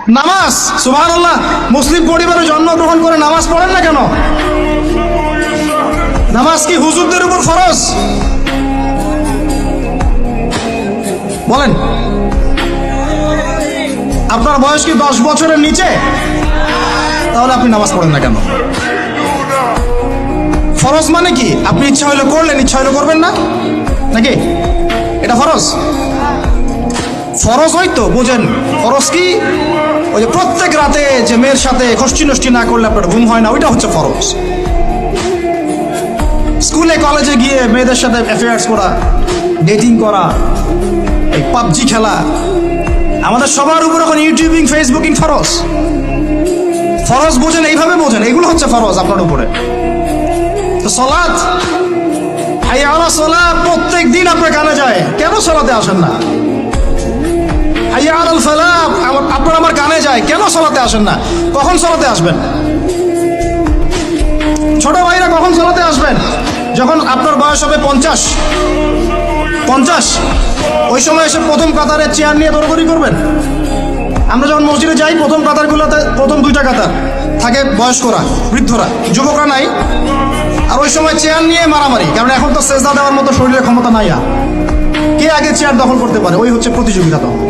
নামাজ, সুবহানাল্লাহ, মুসলিম পরিবারে জন্মগ্রহণ করে নামাজ পড়েন না কেন? নামাজ কি হুজুরদের উপর ফরজ? বলেন, আপনার বয়স কি 10 বছরের নিচে? তাহলে আপনি নামাজ পড়েন না কেন? ফরজ মানে কি? আপনি ইচ্ছা হইলে করলেন, ইচ্ছা হইলে করবেন না, নাকি? এটা ফরজ? ফরজ হয়তো বোঝেন। ফরজ কি? ওই যে প্রত্যেক রাতে যে মেয়ের সাথে খষ্টি নষ্টি না করলে আপনার ঘুম হয় না, ওইটা হচ্ছে ফরজ। স্কুলে কলেজে গিয়ে মেয়েদের সাথে অ্যাফেয়ার্স করা, ডেটিং করা, এই পাবজি খেলা, আমাদের সবার উপর এখন ইউটিউবিং, ফেসবুকিং ফরজ। ফরজ বোঝেন, এইভাবে বোঝেন, এগুলো হচ্ছে ফরজ আপনার উপরে। তো সালাত, হাইয়া আলা সালাত প্রত্যেক দিন আপনার কানে যায়, কেন সালাতে আসেন না? হাইয়া আলাল ফালাহ আপনার আমার কানে যায়, কেন সালাতে আসেন না? কখন সালাতে আসবেন? ছোট ভাইরা কখন সালাতে আসবেন? যখন আপনার বয়স হবে 50, ওই সময় এসে প্রথম কাতারে চেয়ার নিয়ে দৌড়দৌড়ি করবেন। আমরা যখন মসজিদে যাই, প্রথম কাতারগুলোতে প্রথম 2টা কাতার থাকে বয়স্করা, বৃদ্ধরা, যুবকরা নাই। আর ওই সময় চেয়ার নিয়ে মারামারি, কারণ এখন তো সেজদা দেওয়ার মতো শরীরের ক্ষমতা নাই। আর কে আগে চেয়ার দখল করতে পারে, ওই হচ্ছে প্রতিযোগিতা। তখন